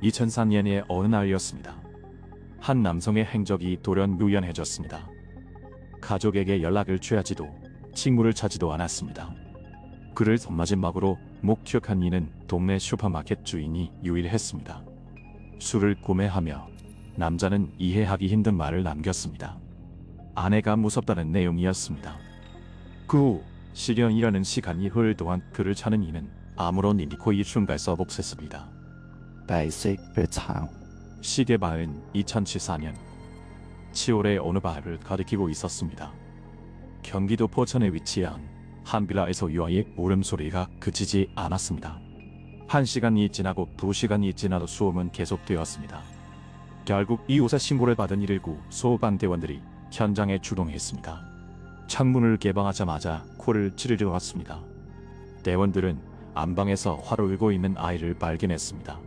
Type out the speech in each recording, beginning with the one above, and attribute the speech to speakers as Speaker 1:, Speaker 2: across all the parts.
Speaker 1: 2004년의 어느 날이었습니다. 한 남성의 행적이 돌연무연해졌습니다. 가족에게 연락을 취하지도 친구를 찾지도 않았습니다. 그를 마지막으로 목격한 이는 동네 슈퍼마켓 주인이 유일했습니다. 술을 구매하며 남자는 이해하기 힘든 말을 남겼습니다. 아내가 무섭다는 내용이었습니다. 그 후 시련이라는 시간이 흐를 동안 그를 찾는 이는 아무런 인디코이 춤갈서 없었습니다.
Speaker 2: 白色日常
Speaker 1: 시계바은 2014년 7월의 어느 밤을 가리키고 있었습니다. 경기도 포천에 위치한 한 빌라에서 유아의 울음소리가 그치지 않았습니다. 1시간이 지나고 2시간이 지나도 소음은 계속되었습니다. 결국 이웃의 신고를 받은 119 소방대원들이 현장에 출동했습니다. 창문을 개방하자마자 코를 찌르러 왔습니다. 대원들은 안방에서 화로 울고 있는 아이를 발견했습니다.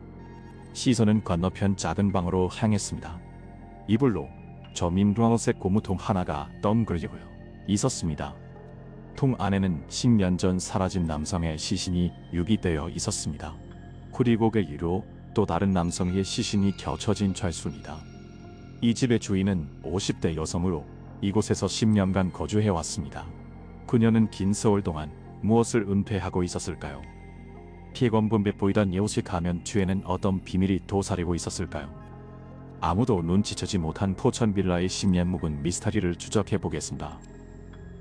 Speaker 1: 시선은 건너편 작은 방으로 향했습니다. 이불로 저민두황색 고무통 하나가 덩그러져 있었습니다. 통 안에는 10년 전 사라진 남성의 시신이 유기되어 있었습니다. 그리고 그 위로 또 다른 남성의 시신이 겹쳐진 철수입니다. 이 집의 주인은 50대 여성으로 이곳에서 10년간 거주해왔습니다. 그녀는 긴 세월 동안 무엇을 은폐하고 있었을까요? 피해검분배 보이던 예우식 가면 뒤에는 어떤 비밀이 도사리고 있었을까요? 아무도 눈치채지 못한 포천 빌라의 10년 묵은 미스터리를 추적해보겠습니다.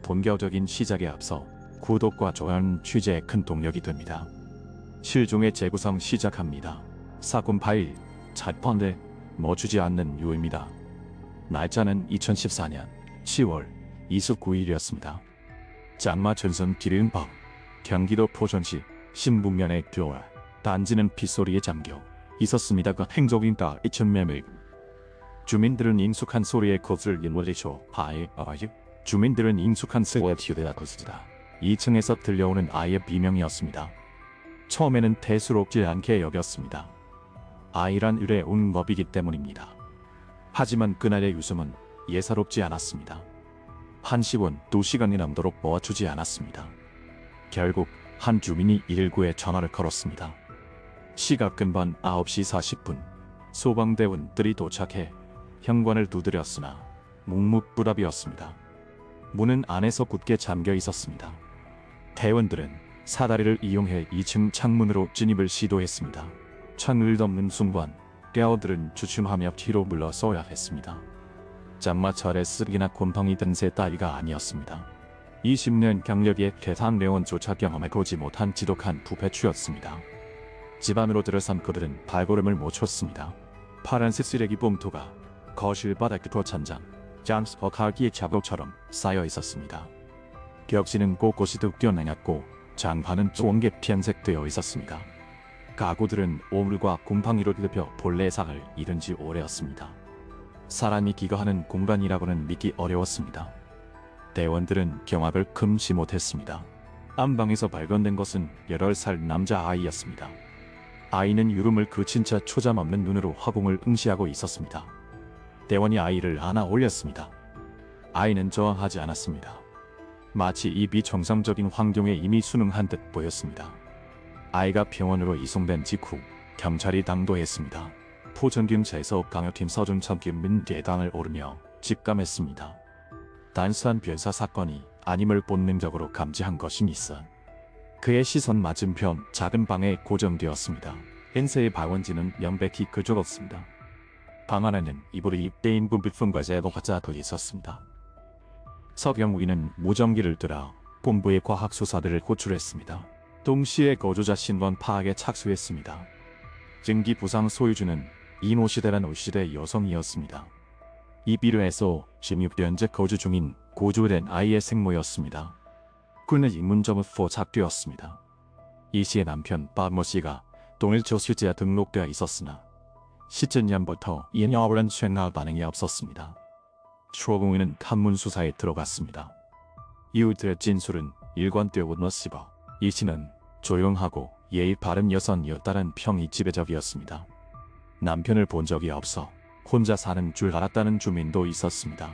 Speaker 1: 본격적인 시작에 앞서 구독과 좋아요는 취재에 큰 동력이 됩니다. 실종의 재구성 시작합니다. 사건 파일, 첫 번째, 멈추지 않는 유입니다. 날짜는 2014년 10월 29일이었습니다. 장마 전선 비리는 밤, 경기도 포천시 신북면의 교화, 단지는 빗소리에 잠겨 있었습니다. 그 행적인가 2,000매물. 주민들은 익숙한 소리에 것을 인월리죠. 주민들은 익숙한 소리에 휴대다 것이다. 2층에서 들려오는 아이의 비명이었습니다. 처음에는 대수롭지 않게 여겼습니다. 아이란 을의 운법이기 때문입니다. 하지만 그날의 웃음은 예사롭지 않았습니다. 1시간, 2시간이 넘도록 멈추지 않았습니다. 결국 한 주민이 119에 전화를 걸었습니다. 시각 금방 9시 40분, 소방대원들이 도착해 현관을 두드렸으나 묵묵부답이었습니다. 문은 안에서 굳게 잠겨 있었습니다. 대원들은 사다리를 이용해 2층 창문으로 진입을 시도했습니다. 창을 덮는 순간 깨어들은 주춤하며 뒤로 물러서야 했습니다. 장마철에 습기나 곰팡이 든 새 따위가 아니었습니다. 20년 경력의 계산례원조차 경험해보지 못한 지독한 부패추였습니다. 집 안으로 들어선 그들은 발걸음을 못 쳤습니다. 파란색 쓰레기 봉투가 거실 바닥과 천장, 장스퍼카기의 자국처럼 쌓여 있었습니다. 벽지는 곳곳이 뜯겨내렸고 장판은 쫑게 변색되어 있었습니다. 가구들은 오물과 곰팡이로 뒤덮여 본래상을 잃은 지 오래였습니다. 사람이 기거하는 공간이라고는 믿기 어려웠습니다. 대원들은 경악을 금치 못했습니다. 안방에서 발견된 것은 8살 남자아이였습니다. 아이는 유름을 그친 채 초점 없는 눈으로 허공을 응시하고 있었습니다. 대원이 아이를 안아 올렸습니다. 아이는 저항하지 않았습니다. 마치 이 비정상적인 환경에 이미 순응한 듯 보였습니다. 아이가 병원으로 이송된 직후 경찰이 당도했습니다. 포천경찰서 강력팀 서준천 김민 계단을 오르며 직감했습니다. 단순한 변사 사건이 아님을 본능적으로 감지한 것이 있어 그의 시선 맞은편 작은 방에 고정되었습니다. 헨세의 방원지는 명백히 그저었습니다. 방 안에는 이불이 입대인 분비품과 제보가 짜져 있었습니다. 서경우이는 무전기를 들어 본부의 과학수사들을 호출했습니다. 동시에 거주자 신원 파악에 착수했습니다. 증기 부상 소유주는 이노시대란 오시대 여성이었습니다. 이 비료에서 16년째 거주 중인 고조된 아이의 생모였습니다. 그는 인문점으로 포착되었습니다. 이 씨의 남편 박모씨가 동일조 실제에 등록되어 있었으나 시즌년부터 이녀는 생활 반응이 없었습니다. 초공인은 탐문 수사에 들어갔습니다. 이웃들의 진술은 일관되고 넣습니다. 이 씨는 조용하고 예의 바른 여성이었다는 평이 지배적이었습니다. 남편을 본 적이 없어 혼자 사는 줄 알았다는 주민도 있었습니다.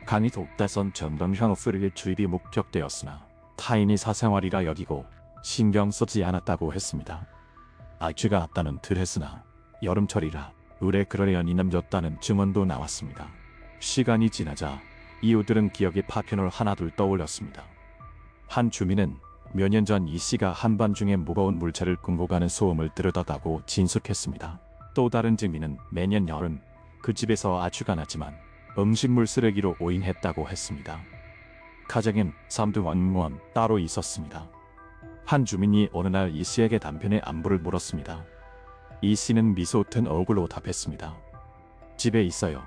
Speaker 1: 간이 독다선 전담형 쓰레기 주입이 목격되었으나 타인이 사생활이라 여기고 신경 쓰지 않았다고 했습니다. 악취가 없다는 듯 했으나 여름철이라 의뢰 그러려니 남겼다는 증언도 나왔습니다. 시간이 지나자 이웃들은 기억의 파편을 하나둘 떠올렸습니다. 한 주민은 몇 년 전 이 씨가 한밤중에 무거운 물체를 끌고 가는 소음을 들었다고 진술했습니다. 또 다른 증민은 매년 여름 그 집에서 아주가 났지만 음식물 쓰레기로 오인했다고 했습니다. 가정엔 삼두원무원 따로 있었습니다. 한 주민이 어느 날 이 씨에게 남편의 안부를 물었습니다. 이 씨는 미소 튼 얼굴로 답했습니다. 집에 있어요.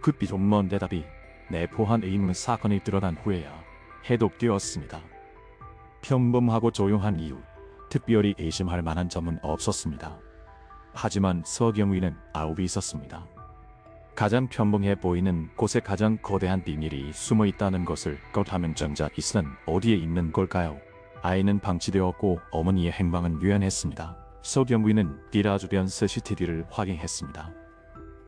Speaker 1: 그 비좀먼 대답이 내포한 의문 사건이 드러난 후에야 해독되었습니다. 평범하고 조용한 이유, 특별히 의심할 만한 점은 없었습니다. 하지만 서경위는 알고 있었습니다. 가장 평범해 보이는 곳에 가장 거대한 비밀이 숨어 있다는 것을 그렇다면 정작 이 씨는 어디에 있는 걸까요? 아이는 방치되었고 어머니의 행방은 유연했습니다. 서경위는 비라 주변 CCTV를 확인했습니다.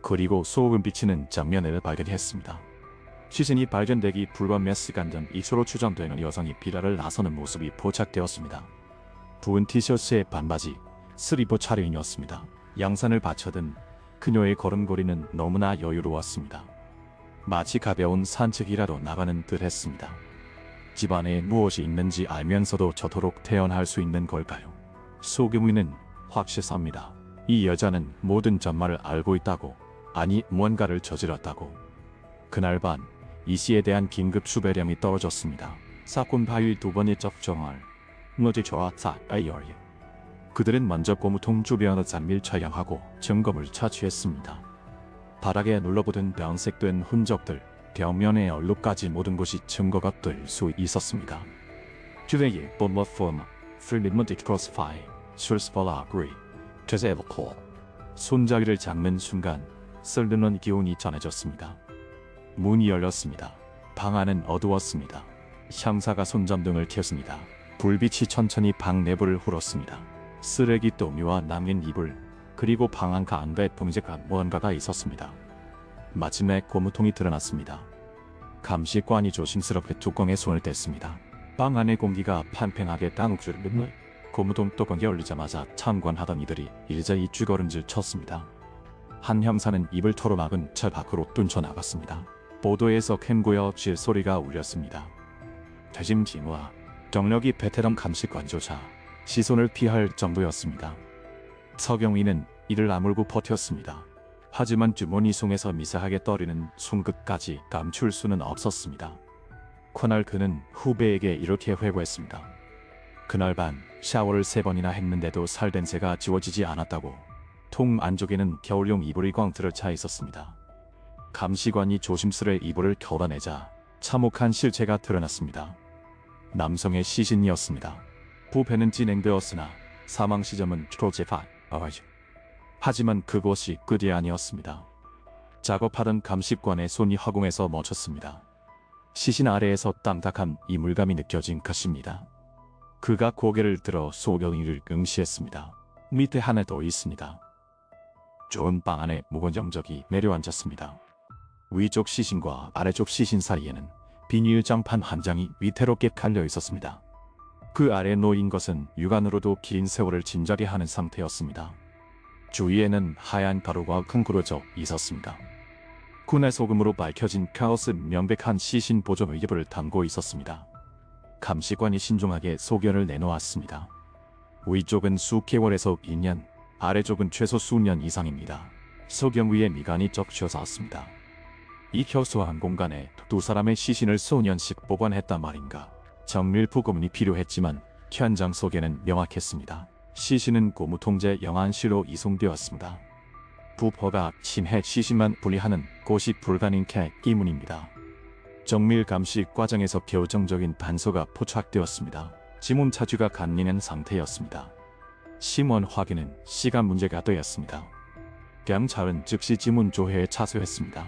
Speaker 1: 그리고 소음 비치는 장면을 발견했습니다. 시신이 발견되기 불과 몇 시간 전 이수로 추정되는 여성이 비라를 나서는 모습이 포착되었습니다. 부은 티셔츠에 반바지, 슬리퍼 차림이었습니다. 양산을 받쳐든 그녀의 걸음걸이는 너무나 여유로웠습니다. 마치 가벼운 산책이라도 나가는 듯 했습니다. 집안에 무엇이 있는지 알면서도 저토록 태연할 수 있는 걸까요? 소경위는 확실합니다. 이 여자는 모든 전말을 알고 있다고, 아니 무언가를 저질렀다고. 그날 밤 이 씨에 대한 긴급 수배령이 떨어졌습니다. 사건 파일 두 번의 접종을 너지 좋았다 아이어리. 그들은 먼저 고무통 주변을 잠밀 촬영하고 점검을 차취했습니다. 바닥에 눌러붙은 변색된 흔적들, 벽면의 얼룩까지 모든 것이 증거가 될 수 있었습니다. 주대의 본머 포마, 프리미먼트 크로스파이, 술스펄라 그리, 제제버콜. 손잡이를 잡는 순간 썰드는 기운이 전해졌습니다. 문이 열렸습니다. 방 안은 어두웠습니다. 형사가 손전등을 켰습니다. 불빛이 천천히 방 내부를 흘렀습니다. 쓰레기 더미와 남긴 이불, 그리고 방 안 가운데 봉지가 무언가가 있었습니다. 마침내 고무통이 드러났습니다. 감식관이 조심스럽게 뚜껑에 손을 댔습니다. 방 안의 공기가 팽팽하게 당혹주를 고무통 뚜껑이 열리자마자 참관하던 이들이 일제히 쥐걸음질 쳤습니다. 한 형사는 입을 털어막은 차 밖으로 뛰쳐나갔습니다. 보도에서 캔고여 소리가 울렸습니다. 대짐진과 정력이 베테랑 감식관조차 시선을 피할 정도였습니다. 서경위는 이를 아물고 버텼습니다. 하지만 주머니 속에서 미세하게 떨리는 손끝까지 감출 수는 없었습니다. 그날 그는 후배에게 이렇게 회고했습니다. 그날 밤 샤워를 3번이나 했는데도 살된 새가 지워지지 않았다고. 통 안쪽에는 겨울용 이불이 꽝 들어차 있었습니다. 감시관이 조심스레 이불을 걷어내자 참혹한 실체가 드러났습니다. 남성의 시신이었습니다. 부패는 진행되었으나 사망 시점은 트로제파. 하지만 그것이 끝이 아니었습니다. 작업하던 감식관의 손이 허공에서 멈췄습니다. 시신 아래에서 딱딱한 이물감이 느껴진 것입니다. 그가 고개를 들어 소경이를 응시했습니다. 밑에 하나 더 있습니다. 좋은 방 안에 묵은 정적이 내려앉았습니다. 위쪽 시신과 아래쪽 시신 사이에는 비닐 장판 한 장이 위태롭게 깔려 있었습니다. 그 아래 놓인 것은 육안으로도 긴 세월을 짐작해 하는 상태였습니다. 주위에는 하얀 가루가 킁그러져 있었습니다. 군의 소금으로 밝혀진 카오스 명백한 시신 보존 의협을 담고 있었습니다. 감시관이 신중하게 소견을 내놓았습니다. 위쪽은 수개월에서 2년, 아래쪽은 최소 수년 이상입니다. 소견 위에 미간이 적셔졌습니다. 이 협소한 공간에 두 사람의 시신을 수년씩 보관했단 말인가. 정밀 부검이 필요했지만 현장 소개는 명확했습니다. 시신은 고무통제 영안실로 이송되었습니다. 부포가 심해 시신만 분리하는 곳이 불가능해 의문입니다. 정밀 감식 과정에서 결정적인 단서가 포착되었습니다. 지문 차주가 간리는 상태였습니다. 심원 확인은 시간 문제가 되었습니다. 경찰은 즉시 지문 조회에 착수했습니다.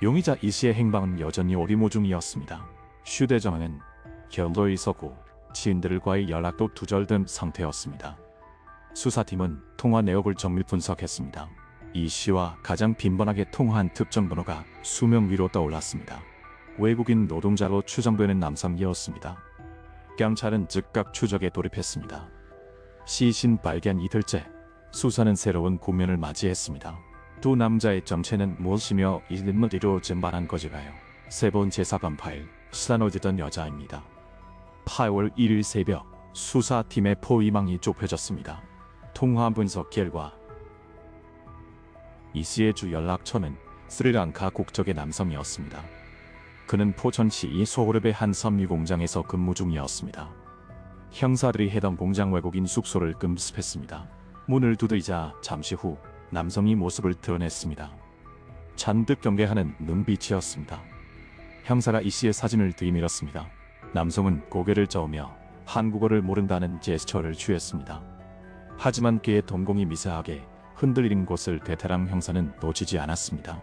Speaker 1: 용의자 이 씨의 행방은 여전히 오리무중이었습니다. 휴대전화는 결로에 있었고 지인들과의 연락도 두절된 상태였습니다. 수사팀은 통화 내역을 정밀 분석했습니다. 이 씨와 가장 빈번하게 통화한 특정 번호가 수명 위로 떠올랐습니다. 외국인 노동자로 추정되는 남성이었습니다. 경찰은 즉각 추적에 돌입했습니다. 시신 발견 이틀째, 수사는 새로운 국면을 맞이했습니다. 두 남자의 정체는 무엇이며 일인물이로 증발한 것일까요? 세 번째 사건 파일, 시사노지던 여자입니다. 8월 1일 새벽, 수사팀의 포위망이 좁혀졌습니다. 통화 분석 결과 이 씨의 주 연락처는 스리랑카 국적의 남성이었습니다. 그는 포천시 소호르베 한 섬유 공장에서 근무 중이었습니다. 형사들이 해당 공장 외국인 숙소를 금습했습니다. 문을 두드리자 잠시 후 남성이 모습을 드러냈습니다. 잔뜩 경계하는 눈빛이었습니다. 형사가 이 씨의 사진을 들이밀었습니다. 남성은 고개를 저으며 한국어를 모른다는 제스처를 취했습니다. 하지만 그의 동공이 미세하게 흔들리는 곳을 베테랑 형사는 놓치지 않았습니다.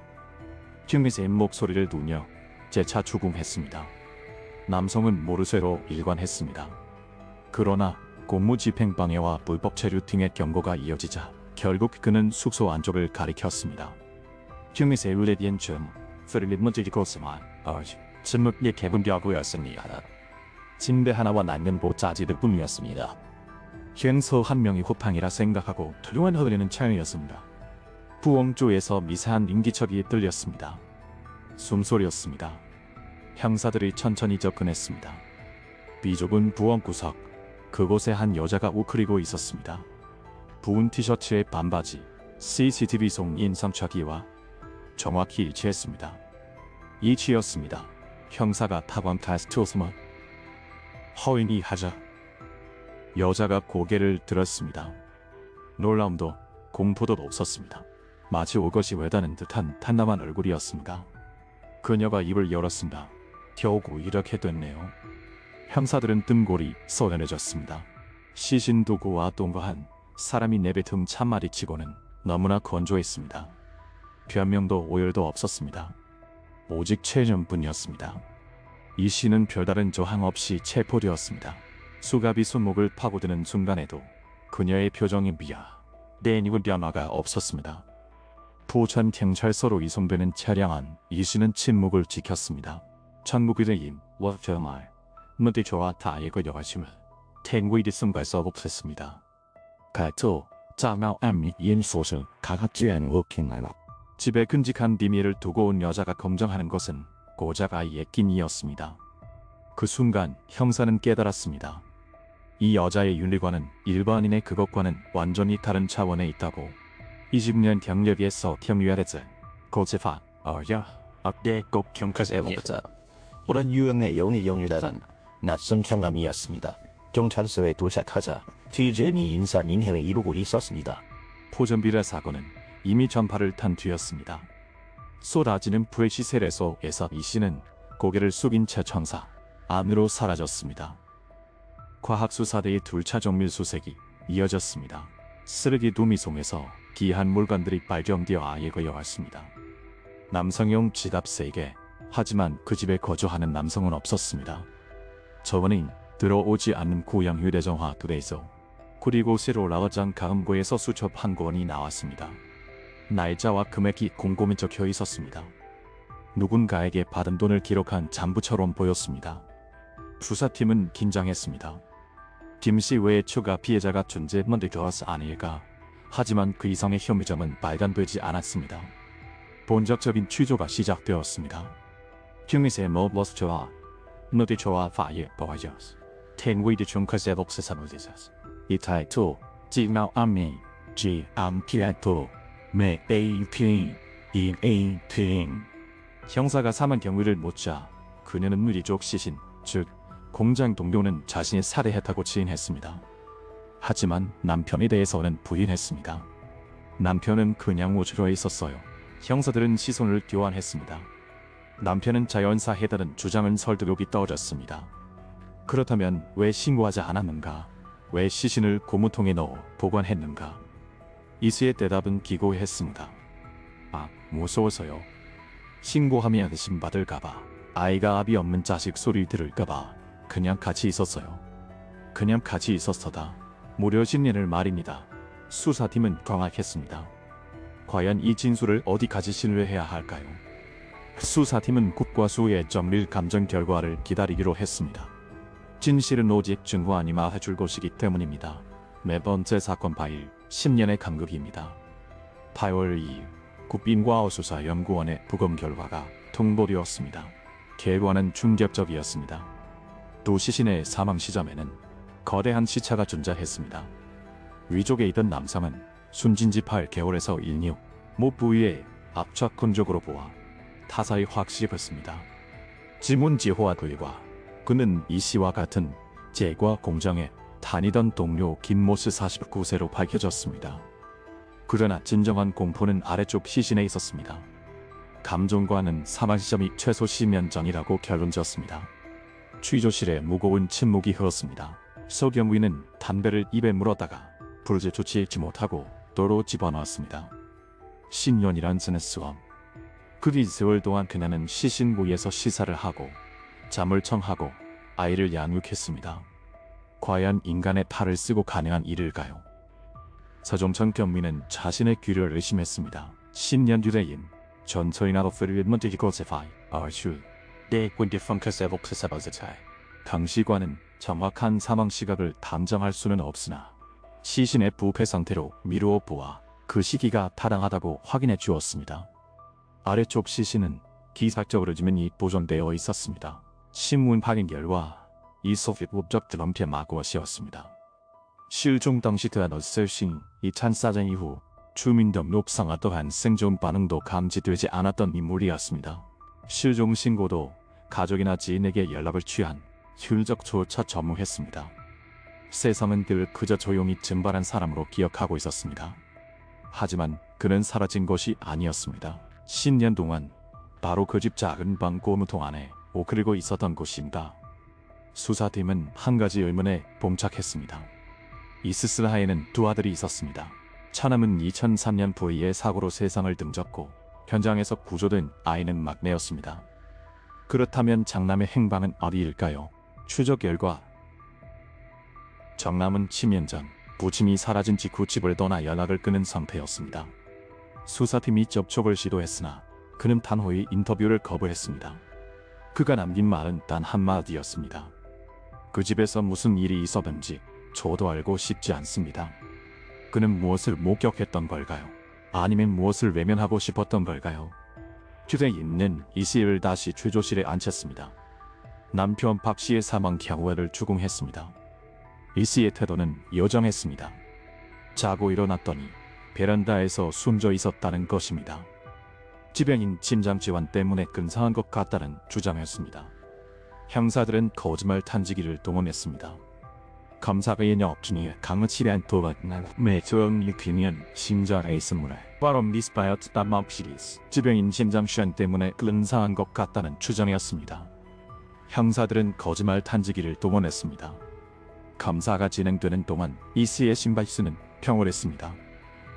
Speaker 1: 흉미세의 목소리를 누며 재차 추궁했습니다. 남성은 모르쇠로 일관했습니다. 그러나 공무집행방해와 불법 체류 등의 경고가 이어지자 결국 그는 숙소 안쪽을 가리켰습니다. 흉미세 울레디엔 좀 소리를 문지기고스만 침묵이 개분되었습니다. 침대 하나와 낫는 보자지들 뿐이었습니다. 현서 한 명이 호탕이라 생각하고 투명한 흐르는 창이었습니다. 부엌 쪽에서 미세한 인기척이 들렸습니다. 숨소리였습니다. 형사들이 천천히 접근했습니다. 비좁은 부엌 구석, 그곳에 한 여자가 우크리고 있었습니다. 부은 티셔츠에 반바지, CCTV 속 인상착의와 정확히 일치했습니다. 이치였습니다. 형사가 타관 테스트였으면 허인이 하자. 여자가 고개를 들었습니다. 놀라움도 공포도 없었습니다. 마치 오것이 외다는 듯한 탄담한 얼굴이었습니다. 그녀가 입을 열었습니다. 겨우고 이렇게 됐네요. 형사들은 뜸골이 쏘여내졌습니다. 시신 도구와 동거한 사람이 내뱉은 참마디치고는 너무나 건조했습니다. 변명도 오열도 없었습니다. 오직 체념뿐이었습니다. 이 씨는 별다른 저항 없이 체포되었습니다. 수갑이 손목을 파고드는 순간에도 그녀의 표정이 내니고 변화가 없었습니다. 포천 경찰서로 이송되는 차량 안 이 씨는 침묵을 지켰습니다. 천국의대임 워저말 무대 좋아 다이고 여하심을 탱구이디 순발서 없었습니다.
Speaker 2: 가토 짜마오 암미 인소승 가가쥐엔 워킹하라.
Speaker 1: 집에 끔찍한 비밀을 두고 온 여자가 검정하는 것은 고작 아이의 끼니였습니다. 그 순간 형사는 깨달았습니다. 이 여자의 윤리관은 일반인의 그것과는 완전히 다른 차원에 있다고. 20년 경력에서 경유하랬지. 고체파
Speaker 2: 악대 꼭 경찰서에 오자. 오랜 유형의 영유다란 낯선 경험이었습니다. 경찰서에 도착하자 뒤재미 인사인해를 이루고 있었습니다.
Speaker 1: 포전비라 사건은 이미 전파를 탄 뒤였습니다. 쏟아지는 불의 시세에서 이 씨는 고개를 숙인 채 천사 안으로 사라졌습니다. 과학수사대의 2차 정밀수색이 이어졌습니다. 쓰레기 두미송에서 귀한 물건들이 발견되어 아예가 여왔습니다. 남성용 지갑 3개, 하지만 그 집에 거주하는 남성은 없었습니다. 저번엔 들어오지 않는 고향 휴대전화 2대에서 그리고 새로 나왔던 가음고에서 수첩 한 권이 나왔습니다. 날짜와 금액이 곰곰이 적혀 있었습니다. 누군가에게 받은 돈을 기록한 잔부처럼 보였습니다. 수사팀은 긴장했습니다. 김씨 외에 추가 피해자가 존재만 되어서 아닐까. 하지만 그 이상의 혐의점은 발견되지 않았습니다. 본격적인 취조가 시작되었습니다. 흉미세 모스트와 너디초와 파이에 보아졌어. 텐위디 중커세 복세사노디자스.
Speaker 2: 이타이토 지마오 암미 지 암피아토 메 에이핑 이에이핑.
Speaker 1: 형사가 사망 경위를 묻자 그녀는 누리족 시신, 즉 공장 동료는 자신이 살해했다고 지인했습니다. 하지만 남편에 대해서는 부인했습니다. 남편은 그냥 우주로에 있었어요. 형사들은 시선을 교환했습니다. 남편은 자연사해다는 주장은 설득력이 떨어졌습니다. 그렇다면 왜 신고하지 않았는가? 왜 시신을 고무통에 넣어 보관했는가? 이수의 대답은 기고했습니다. 무서워서요. 신고하면 의심받을까봐, 아이가 압이 없는 자식 소리 들을까봐 그냥 같이 있었어요. 그냥 같이 있었어다. 무려 10년을 말입니다. 수사팀은 경악했습니다. 과연 이 진술을 어디까지 신뢰해야 할까요? 수사팀은 국과 수의 정밀 감정 결과를 기다리기로 했습니다. 진실은 오직 증거 아니마 해줄 것이기 때문입니다. 네 번째 사건 파일 10년의 감극입니다. 8월 2일 국빈과학수사연구원의 부검 결과가 통보되었습니다. 결과는 충격적이었습니다. 두 시신의 사망 시점에는 거대한 시차가 존재했습니다. 위쪽에 있던 남성은 숨진 지 8개월에서 1년, 목 부위에 압착 근적으로 보아 타사의 확실했습니다. 지문지호와 결과 그는 이 씨와 같은 제과 공장에 다니던 동료 김모스 49세로 밝혀졌습니다. 그러나 진정한 공포는 아래쪽 시신에 있었습니다. 감정과는 사망 시점이 최소 10년 전이라고 결론졌습니다. 취조실에 무거운 침묵이 흘렀습니다. 서경위는 담배를 입에 물었다가 불을 조치지 못하고 도로 집어넣었습니다. 10년이란 스네스엄. 그 2세월 동안 그녀는 시신 부위에서 시사를 하고 잠을 청하고 아이를 양육했습니다. 과연 인간의 팔을 쓰고 가능한 일일까요? 서종천 경위는 자신의 귀를 의심했습니다. 10년 뒤래인 전처인하고 프리먼트 히코세파이 아슈
Speaker 2: 내 군대 펑크세복 크사바즈차이.
Speaker 1: 당시과는 정확한 사망 시각을 담정할 수는 없으나 시신의 부패 상태로 미루어 보아 그 시기가 타당하다고 확인해 주었습니다. 아래쪽 시신은 기사적으로 지문이 보존되어 있었습니다. 신문 확인 결과 이 소피 법적 드럼피에 마구엇이었습니다. 실종 당시 그한 어셀싱 2004년 이후 주민등록상화 또한 생존 반응도 감지되지 않았던 인물이었습니다. 실종 신고도 가족이나 지인에게 연락을 취한 혈적조차 전무했습니다. 세상은 늘 그저 조용히 증발한 사람으로 기억하고 있었습니다. 하지만 그는 사라진 것이 아니었습니다. 10년 동안 바로 그 집 작은 방 고무통 안에 오그리고 있었던 것입니다. 수사팀은 한 가지 의문에 봉착했습니다. 이스스라에는 두 아들이 있었습니다. 차남은 2003년 부위의 사고로 세상을 등졌고 현장에서 구조된 아이는 막내였습니다. 그렇다면 장남의 행방은 어디일까요? 추적 결과 정남은 10년 전 부친이 사라진 직후 집을 떠나 연락을 끊은 상태였습니다. 수사팀이 접촉을 시도했으나 그는 단호히 인터뷰를 거부했습니다. 그가 남긴 말은 단 한마디였습니다. 그 집에서 무슨 일이 있었는지 저도 알고 싶지 않습니다. 그는 무엇을 목격했던 걸까요? 아니면 무엇을 외면하고 싶었던 걸까요? 휴대인은 이 씨를 다시 취조실에 앉혔습니다. 남편 박 씨의 사망 경위를 추궁했습니다. 이 씨의 태도는 요정했습니다. 자고 일어났더니 베란다에서 숨져 있었다는 것입니다. 지병인 심장질환 때문에 근사한 것 같다는 주장이었습니다. 형사들은 거짓말 탐지기를 동원했습니다. 검사의 영업 중에 강의치료한 도박난 매조형 유퀴니언 심장에 있음으로 바로 미스바이어트 담마피리스 지병인 심장질환 때문에 근사한 것 같다는 주장이었습니다. 형사들은 거짓말 탐지기를 동원했습니다. 검사가 진행되는 동안 이 씨의 심박수는 평온했습니다.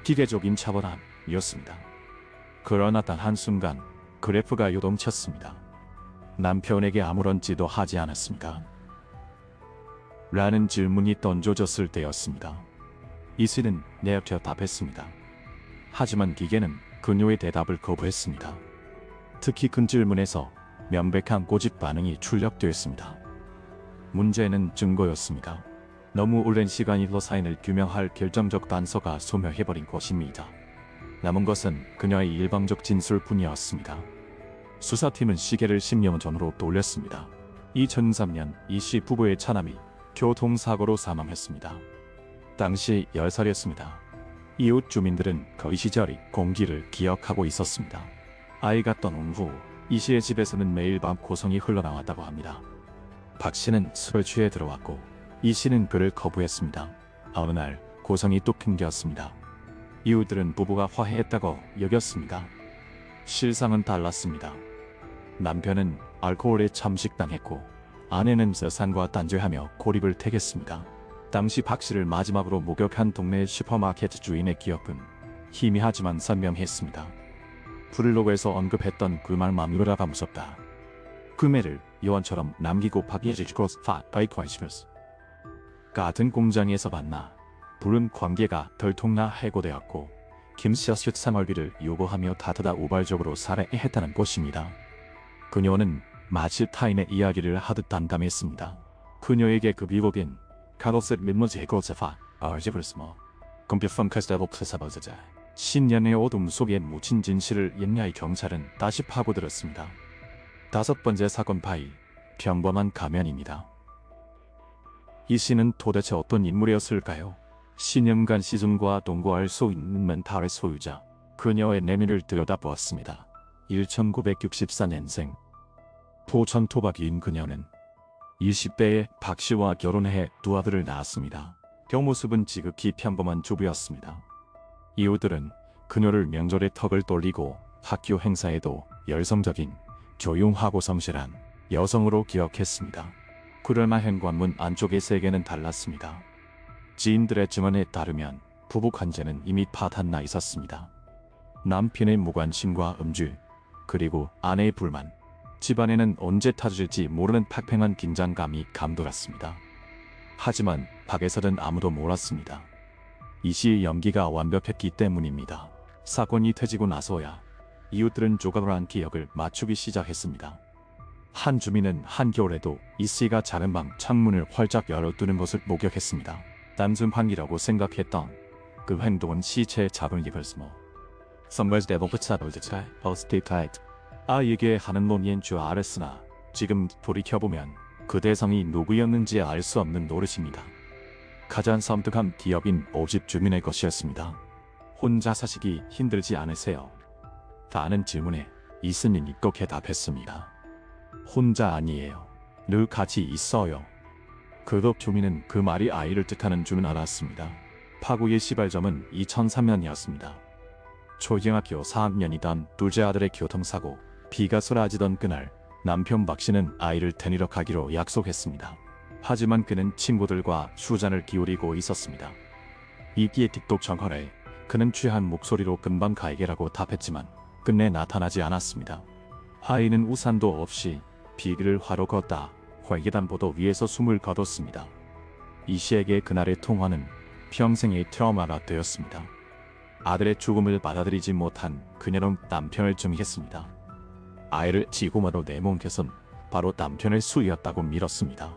Speaker 1: 기계적인 차분함이었습니다. 그러나 단 한순간 그래프가 요동쳤습니다. 남편에게 아무런 지도 하지 않았습니까? 라는 질문이 던져졌을 때였습니다. 이 씨는 내역혀 답했습니다. 하지만 기계는 그녀의 대답을 거부했습니다. 특히 그 질문에서 명백한 고집 반응이 출력되었습니다. 문제는 증거였습니다. 너무 오랜 시간이 흘러 사인을 규명할 결정적 단서가 소멸해버린 것입니다. 남은 것은 그녀의 일방적 진술뿐이었습니다. 수사팀은 시계를 10년 전으로 돌렸습니다. 2003년 이 씨 부부의 차남이 교통사고로 사망했습니다. 당시 10살이었습니다. 이웃 주민들은 그 시절의 공기를 기억하고 있었습니다. 아이가 떠난 후 이 씨의 집에서는 매일 밤 고성이 흘러나왔다고 합니다. 박 씨는 술을 취해 들어왔고 이 씨는 그를 거부했습니다. 어느 날 고성이 또 핑계였습니다. 이웃들은 부부가 화해했다고 여겼습니다. 실상은 달랐습니다. 남편은 알코올에 잠식당했고 아내는 세상과 단죄하며 고립을 택했습니다. 당시 박 씨를 마지막으로 목격한 동네 슈퍼마켓 주인의 기억은 희미하지만 선명했습니다. 블로그에서 언급했던 그 말만으로라가 무섭다. 그 매를 요원처럼 남기고 파기해지고 바이크와이시면서 같은 공장에서 만나 불은 관계가 덜통나 해고되었고 김씨와 숫사멀비를 요구하며 다투다 우발적으로 살해했다는 것입니다. 그녀는 마치 타인의 이야기를 하듯 담담했습니다. 그녀에게 그 비법인 카로스 민무지 해고세파 아지브스모
Speaker 2: 공비펑크 세복스 사버즈자.
Speaker 1: 신년의 어둠 속에 묻힌 진실을 옛날 경찰은 다시 파고들었습니다. 다섯 번째 사건 파일, 평범한 가면입니다. 이 씨는 도대체 어떤 인물이었을까요? 신념간 시즌과 동거할 수 있는 멘탈의 소유자, 그녀의 내면을 들여다보았습니다. 1964년생. 포천 토박이인 그녀는 20대에 박 씨와 결혼해 두 아들을 낳았습니다. 겉모습은 지극히 평범한 주부였습니다. 이웃들은 그녀를 명절에 턱을 돌리고 학교 행사에도 열성적인 조용하고 성실한 여성으로 기억했습니다. 그러나 현관문 안쪽의 세계는 달랐습니다. 지인들의 증언에 따르면 부부 관계는 이미 파탄나 있었습니다. 남편의 무관심과 음주, 그리고 아내의 불만, 집안에는 언제 터질지 모르는 팽팽한 긴장감이 감돌았습니다. 하지만 밖에서는 아무도 몰랐습니다. 이 씨의 연기가 완벽했기 때문입니다. 사건이 터지고 나서야 이웃들은 조각을 한 기억을 맞추기 시작했습니다. 한 주민은 한겨울에도 이 씨가 자는 방 창문을 활짝 열어두는 것을 목격했습니다. 단순함이라고 생각했던 그 행동은 시체의 작은 입을 스모.
Speaker 2: Somewhere's devil puts up with it. Positive tight.
Speaker 1: 아이에게 하는 논의인 줄 알았으나 지금 돌이켜보면 그 대상이 누구였는지 알 수 없는 노릇입니다. 가장 섬뜩한 기억인 오집 주민의 것이었습니다. 혼자 사시기 힘들지 않으세요? 라는 질문에 이스는 입곡해 답했습니다. 혼자 아니에요. 늘 같이 있어요. 그덕 주민은 그 말이 아이를 뜻하는 줄은 알았습니다. 파국의 시발점은 2003년이었습니다. 초등학교 4학년이던 둘째 아들의 교통사고, 비가 쏟아지던 그날 남편 박 씨는 아이를 데리러 가기로 약속했습니다. 하지만 그는 친구들과 수잔을 기울이고 있었습니다. 이기에 틱톡 전화에 그는 취한 목소리로 금방 가에게라고 답했지만 끝내 나타나지 않았습니다. 아이는 우산도 없이 비를 화로 걷다 회계단보도 위에서 숨을 거뒀습니다. 이 씨에게 그날의 통화는 평생의 트라우마가 되었습니다. 아들의 죽음을 받아들이지 못한 그녀는 남편을 증오했습니다. 아이를 지고마로 내몬 것은 바로 남편의 수였다고 밀었습니다.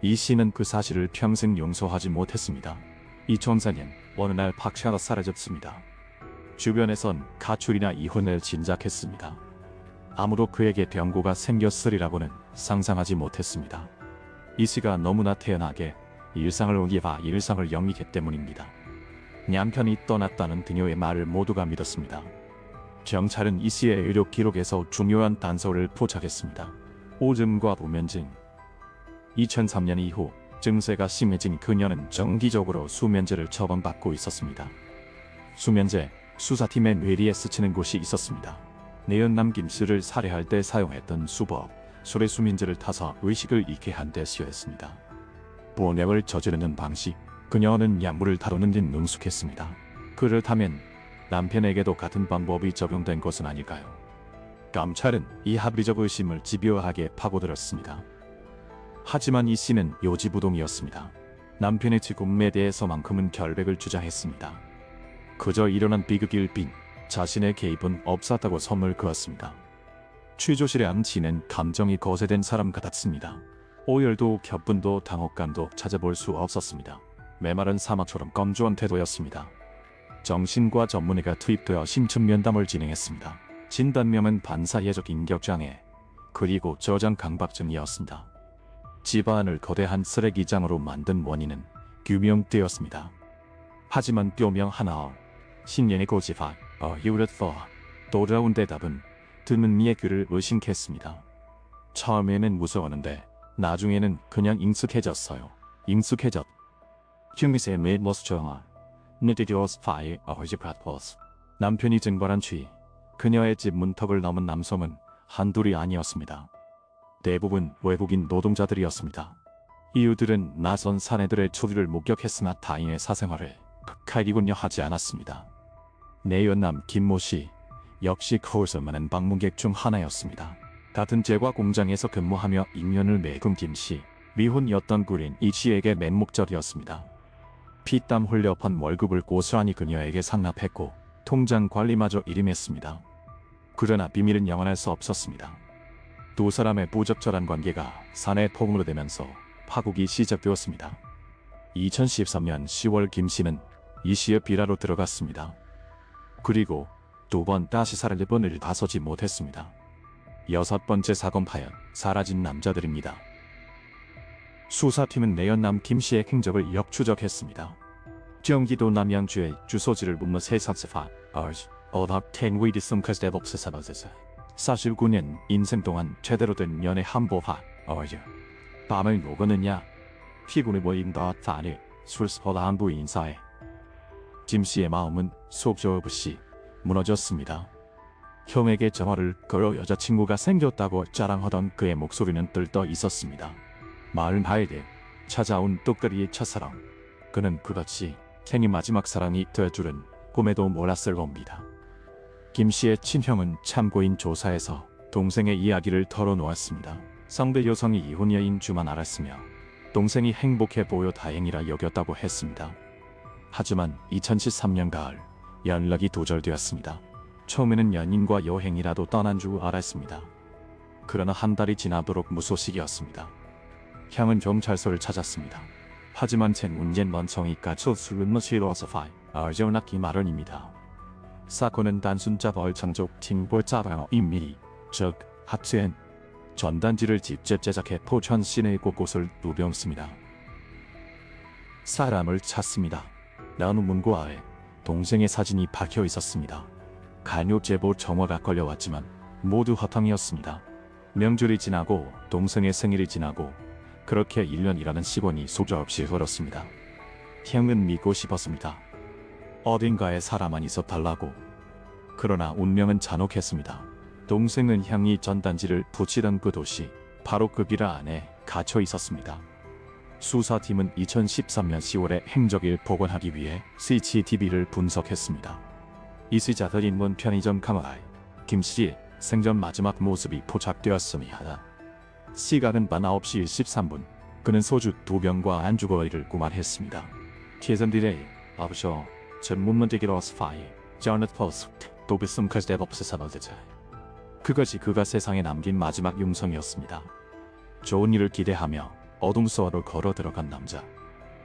Speaker 1: 이 씨는 그 사실을 평생 용서하지 못했습니다. 2004년 어느 날 박 씨가 사라졌습니다. 주변에선 가출이나 이혼을 짐작했습니다. 아무도 그에게 병고가 생겼으리라고는 상상하지 못했습니다. 이 씨가 너무나 태연하게 일상을 옮기와 일상을 영위했기 때문입니다. 남편이 떠났다는 그녀의 말을 모두가 믿었습니다. 경찰은 이 씨의 의료 기록에서 중요한 단서를 포착했습니다. 오줌과 부면증. 2003년 이후 증세가 심해진 그녀는 정기적으로 수면제를 처방받고 있었습니다. 수면제, 수사팀의 뇌리에 스치는 곳이 있었습니다. 내연남 김씨를 살해할 때 사용했던 수법, 술에 수면제를 타서 의식을 잃게 한 데 쓰였습니다. 본역을 저지르는 방식, 그녀는 약물을 다루는 데 능숙했습니다. 그렇다면 남편에게도 같은 방법이 적용된 것은 아닐까요? 검찰은 이 합리적 의심을 집요하게 파고들었습니다. 하지만 이 씨는 요지부동이었습니다. 남편의 죽음에 대해서만큼은 결백을 주장했습니다. 그저 일어난 비극일 뿐 자신의 개입은 없었다고 선을 그었습니다. 취조실에 앉히는 감정이 거세된 사람 같았습니다. 오열도 격분도 당혹감도 찾아볼 수 없었습니다. 메마른 사막처럼 건조한 태도였습니다. 정신과 전문의가 투입되어 심층 면담을 진행했습니다. 진단명은 반사회적 인격장애, 그리고 저장 강박증이었습니다. 집안을 거대한 쓰레기장으로 만든 원인은 규명되었습니다. 하지만 뼈명 하나, 신년의 고지파, 유렛퍼, 돌아온 대답은 듣는 이의 귀를 의심했습니다. 처음에는 무서웠는데 나중에는 그냥 익숙해졌어요. 익숙해졌. 휴미스의 메모스정화, 느티디오스 파이 어지프라포스. 남편이 증발한 취, 그녀의 집 문턱을 넘은 남성은 한둘이 아니었습니다. 대부분 외국인 노동자들이었습니다. 이웃들은 낯선 사내들의 초류를 목격했으나 타인의 사생활을 극하이군요 하지 않았습니다. 내연남 김모 씨 역시 거울서 많은 방문객 중 하나였습니다. 같은 제과 공장에서 근무하며 인연을 맺은 김 씨, 미혼이었던 구린 이 씨에게 맹목적이었습니다. 피땀 흘려 번 월급을 고스란히 그녀에게 상납했고 통장 관리마저 일임했습니다. 그러나 비밀은 영원할 수 없었습니다. 두 사람의 부적절한 관계가 사내 폭으로 되면서 파국이 시작되었습니다. 2013년 10월 김 씨는 이 씨의 비라로 들어갔습니다. 그리고 두 번 다시 살해를 번을 나서지 못했습니다. 여섯 번째 사건 파연 사라진 남자들입니다. 수사팀은 내연남 김씨의 행적을 역추적했습니다. 경기도 남양주의 주소지를 묻는 세사스파 어답 텐위드 숨카스 데법스사버스사 사실 9년 인생 동안 제대로 된 연애 한보화 밤을 녹았느냐 피곤해 보인다 다니 술스퍼다 안부 인사해 김씨의 마음은 속절없이 무너졌습니다. 형에게 전화를 걸어 여자친구가 생겼다고 자랑하던 그의 목소리는 들떠 있었습니다. 마을 바에게 찾아온 똑거리의 첫사랑. 그는 그렇지 생이 마지막 사랑이 될 줄은 꿈에도 몰랐을 겁니다. 김씨의 친형은 참고인 조사에서 동생의 이야기를 털어놓았습니다. 상대 여성이 이혼녀인 줄만 알았으며 동생이 행복해 보여 다행이라 여겼다고 했습니다. 하지만 2013년 가을 연락이 두절되었습니다. 처음에는 연인과 여행이라도 떠난 줄 알았습니다. 그러나 한 달이 지나도록 무소식이었습니다. 형은 경찰서를 찾았습니다. 하지만 제 문제는 멍청이가 소술은 싫어서 어저나기 마련입니다. 사건은 단순자 벌창족 팀볼자방어입니다. 즉 하트엔 전단지를 직접 제작해 포천 시내 곳곳을 누볐습니다. 사람을 찾습니다. 나무 문고아에 동생의 사진이 박혀 있었습니다. 간혹 제보 정화가 걸려왔지만 모두 허탕이었습니다. 명절이 지나고 동생의 생일이 지나고 그렇게 1년이라는 시간이 소조없이 흘렀습니다. 형은 믿고 싶었습니다. 어딘가에 사람만 있어달라고. 그러나 운명은 잔혹했습니다. 동생은 형이 전단지를 붙이던 그 도시 바로 그 비라 안에 갇혀 있었습니다. 수사팀은 2013년 10월에 행적을 복원하기 위해 CCTV를 분석했습니다. 이시자들 인문 편의점 카메라에 김씨의 생전 마지막 모습이 포착되었습니다. 시간은 밤 9시 13분. 그는 소주 2병과 안주거리를 구만했습니다. 계산딜레이 아부셔 전문문제기로 스파이 저넷 포스트 도비스음까지 대법스사버드자 그것이 그가 세상에 남긴 마지막 용성이었습니다. 좋은 일을 기대하며 어둠 속으로 걸어 들어간 남자.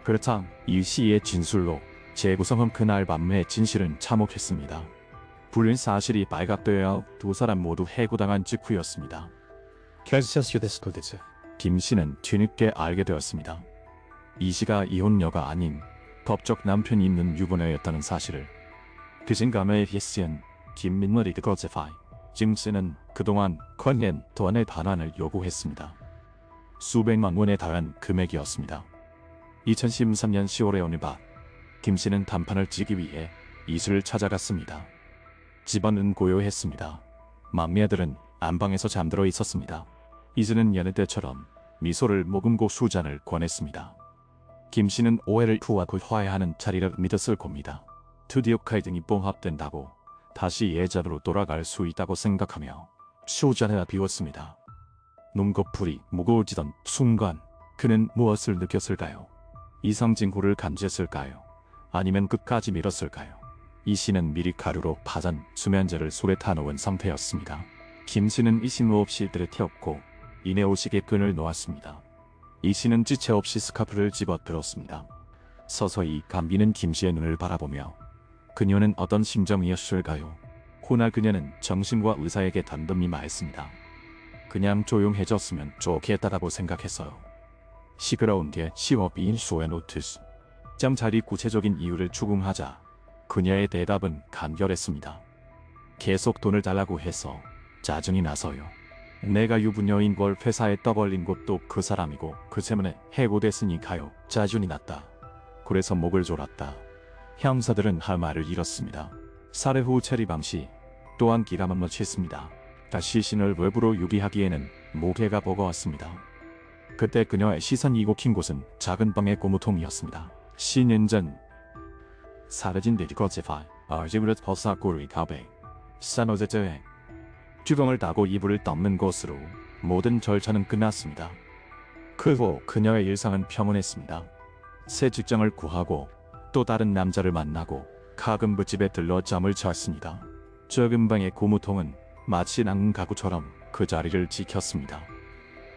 Speaker 1: 그렇다 이 시의 진술로 재구성은 그날 밤의 진실은 참혹했습니다. 불륜 사실이 발각되어 두 사람 모두 해고당한 직후였습니다. 김 씨는 뒤늦게 알게 되었습니다. 이 씨가 이혼녀가 아닌 법적 남편이 있는 유부녀였다는 사실을. 그 진감에 히스연 김민머리 그거제파이 김 씨는 그동안 컨넨 돈의 반환을 요구했습니다. 수백만 원에 달한 금액이었습니다. 2013년 10월의 어느 밤 김 씨는 단판을 치기 위해 이수를 찾아갔습니다. 집안은 고요했습니다. 막내들은 안방에서 잠들어 있었습니다. 이수는 여느 때처럼 미소를 머금고 수잔을 권했습니다. 김 씨는 오해를 피하고 화해하는 자리를 믿었을 겁니다. 드디어 갈등이 봉합된다고 다시 예전으로 돌아갈 수 있다고 생각하며 수잔을 비웠습니다. 눈꺼풀이 무거워지던 순간 그는 무엇을 느꼈을까요? 이상징후를 감지했을까요? 아니면 끝까지 밀었을까요? 이 씨는 미리 가루로 파전 수면제를 술에 타놓은 상태였습니다. 김 씨는 이심무 없이 들이태웠고 이내 오식에 끈을 놓았습니다. 이 씨는 지체 없이 스카프를 집어들었습니다. 서서히 감비는 김 씨의 눈을 바라보며 그녀는 어떤 심정이었을까요? 호나 그녀는 정신과 의사에게 단덤히 말했습니다. 그냥 조용해졌으면 좋겠다라고 생각했어요. 시끄러운 게 시업인 소에노트스. 잠자리 구체적인 이유를 추궁하자 그녀의 대답은 간결했습니다. 계속 돈을 달라고 해서 짜증이 나서요. 내가 유부녀인 걸 회사에 떠벌린 것도 그 사람이고 그 때문에 해고됐으니까요. 짜증이 났다. 그래서 목을 졸았다. 형사들은 할 말을 잃었습니다. 살해 후 체리 방시 또한 기가 막혔습니다. 다시 신을 외부로 유기하기에는 모계가 버거웠습니다. 그때 그녀의 시선이 꽂힌 곳은 작은 방의 고무통이었습니다. 10년 전 사라진 데리거제파 아지브렛 버사고리 가베 산호제제 주경을 따고 이불을 덮는 것으로 모든 절차는 끝났습니다. 그 후 그녀의 일상은 평온했습니다. 새 직장을 구하고 또 다른 남자를 만나고 가금부집에 들러 잠을 잤습니다. 적은 방의 고무통은 마치 낡은 가구처럼 그 자리를 지켰습니다.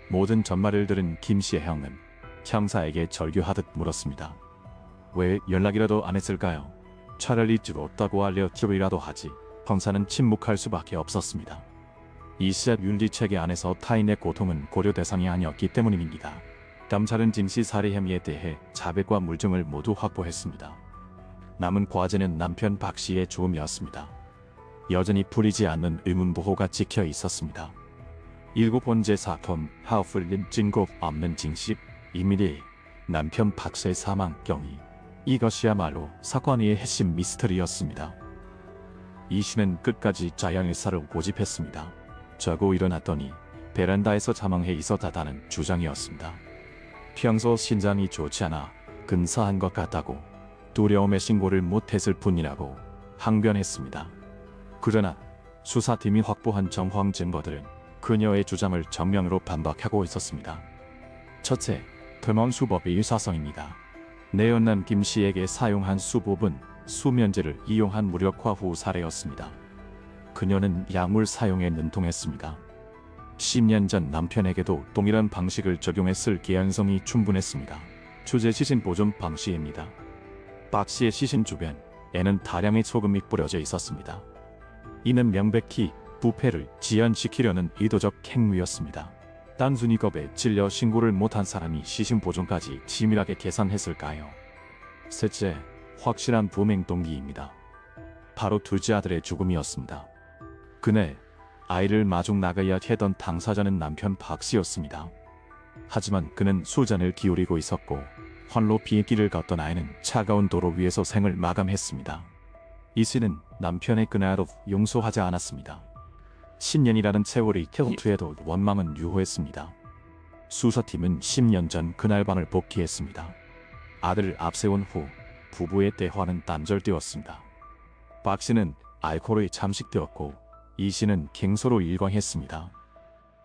Speaker 1: 모든 전말을 들은 김 씨의 형은 형사에게 절규하듯 물었습니다. 왜 연락이라도 안 했을까요? 차라리 죽었다고 알려 팁이라도 하지. 형사는 침묵할 수밖에 없었습니다. 이씨의 윤리체계 안에서 타인의 고통은 고려 대상이 아니었기 때문입니다. 감찰은 진씨 살해 혐의에 대해 자백과 물증을 모두 확보했습니다. 남은 과제는 남편 박 씨의 죽음이었습니다. 여전히 풀리지 않는 의문부호가 찍혀 있었습니다. 일곱 번째 사건, 하우플린 증거 없는 징식, 이미리, 남편 박 씨의 사망 경위. 이것이야말로 사건의 핵심 미스터리였습니다. 이 씨는 끝까지 자양의사를 고집했습니다. 자고 일어났더니 베란다에서 사망해 있었다는 주장이었습니다. 평소 신장이 좋지 않아 근사한 것 같다고 두려움에 신고를 못했을 뿐이라고 항변했습니다. 그러나 수사팀이 확보한 정황 증거들은 그녀의 주장을 정면으로 반박하고 있었습니다. 첫째, 퇴원 수법의 유사성입니다. 내연남 김 씨에게 사용한 수법은 수면제를 이용한 무력화 후 살해였습니다. 그녀는 약물 사용에 능통했습니다. 10년 전 남편에게도 동일한 방식을 적용했을 개연성이 충분했습니다. 주제 시신 보존 방식입니다. 박 씨의 시신 주변에는 다량의 소금이 뿌려져 있었습니다. 이는 명백히 부패를 지연시키려는 의도적 행위였습니다. 단순히 겁에 질려 신고를 못한 사람이 시신 보존까지 치밀하게 계산했을까요? 셋째, 확실한 범행 동기입니다. 바로 둘째 아들의 죽음이었습니다. 그날 아이를 마중 나가야 했던 당사자는 남편 박 씨였습니다. 하지만 그는 수잔을 기울이고 있었고 환로 비행기를 걷던 아이는 차가운 도로 위에서 생을 마감했습니다. 이 씨는 남편의 그날도 용서하지 않았습니다. 10년이라는 세월이 태우투에도 원망은 유효했습니다. 수사팀은 10년 전 그날 밤을 복귀했습니다. 아들을 앞세운 후 부부의 대화는 단절되었습니다. 박 씨는 알코올에 잠식되었고 이 씨는 갱소로 일광했습니다.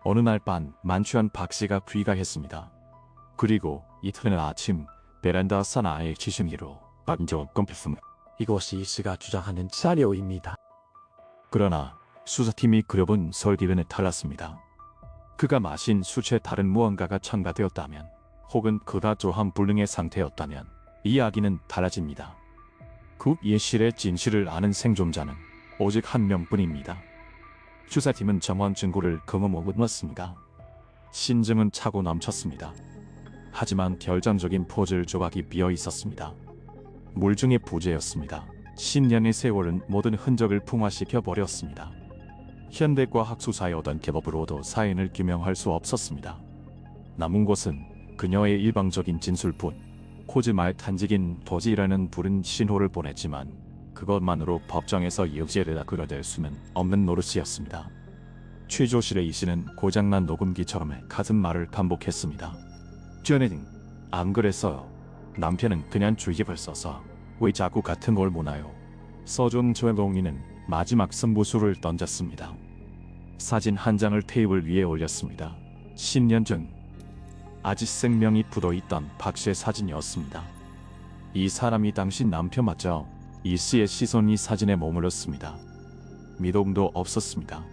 Speaker 1: 어느 날 밤 만취한 박 씨가 귀가했습니다. 그리고 이튿날 아침 베란다 사나이의 지심기로 반전 검했습니다.
Speaker 2: 이것이 이 씨가 주장하는 자료입니다.
Speaker 1: 그러나 수사팀이 그려본 설기변에 달랐습니다. 그가 마신 수채 다른 무언가가 첨가되었다면 혹은 그가 조함불능의 상태였다면 이야기는 달라집니다. 그 예실의 진실을 아는 생존자는 오직 한 명뿐입니다. 수사팀은 정황 증거를 검어먹었습니다. 신증은 차고 넘쳤습니다. 하지만 결정적인 포즐 조각이 비어 있었습니다. 물증의 부재였습니다. 10년의 세월은 모든 흔적을 풍화시켜 버렸습니다. 현대과학 수사의 어떤 기법으로도 사인을 규명할 수 없었습니다. 남은 것은 그녀의 일방적인 진술뿐. 코즈마의 탄직인 도지라는 부른 신호를 보냈지만 그것만으로 법정에서 유죄를 끌어낼 수는 없는 노릇이었습니다. 최조실의 이 씨는 고장난 녹음기처럼 같은 말을 반복했습니다. 전에는 안 그랬어요. 남편은 그냥 주입을 써서 왜 자꾸 같은 걸 모나요? 서준 조동이는 마지막 승부수를 던졌습니다. 사진 한 장을 테이블 위에 올렸습니다. 10년 전 아직 생명이 묻어있던 박 씨의 사진이었습니다. 이 사람이 당신 남편 맞죠? 이 씨의 시선이 사진에 머물렀습니다. 미동도 없었습니다.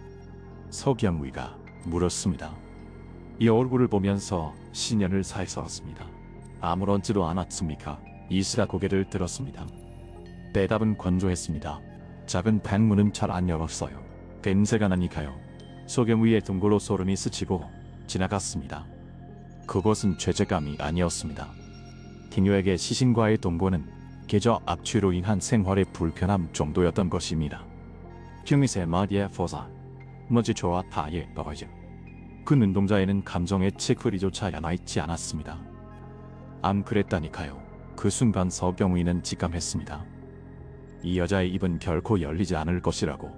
Speaker 1: 서경위가 물었습니다. 이 얼굴을 보면서 신년을 사했었습니다. 아무렇지도 않았습니까? 이 씨가 고개를 들었습니다. 대답은 건조했습니다. 작은 방문은 잘 안 열었어요. 냄새가 나니까요. 서경위의 등골로 소름이 스치고 지나갔습니다. 그것은 죄책감이 아니었습니다. 그녀에게 시신과의 동거는 계좌 압취로 인한 생활의 불편함 정도였던 것입니다. 경위세 마디에 포사 먼지 좋아 다예 버거죠. 그 눈동자에는 감정의 치크리조차 남아있지 않았습니다. 안 그랬다니까요. 그 순간 서경위는 직감했습니다. 이 여자의 입은 결코 열리지 않을 것이라고.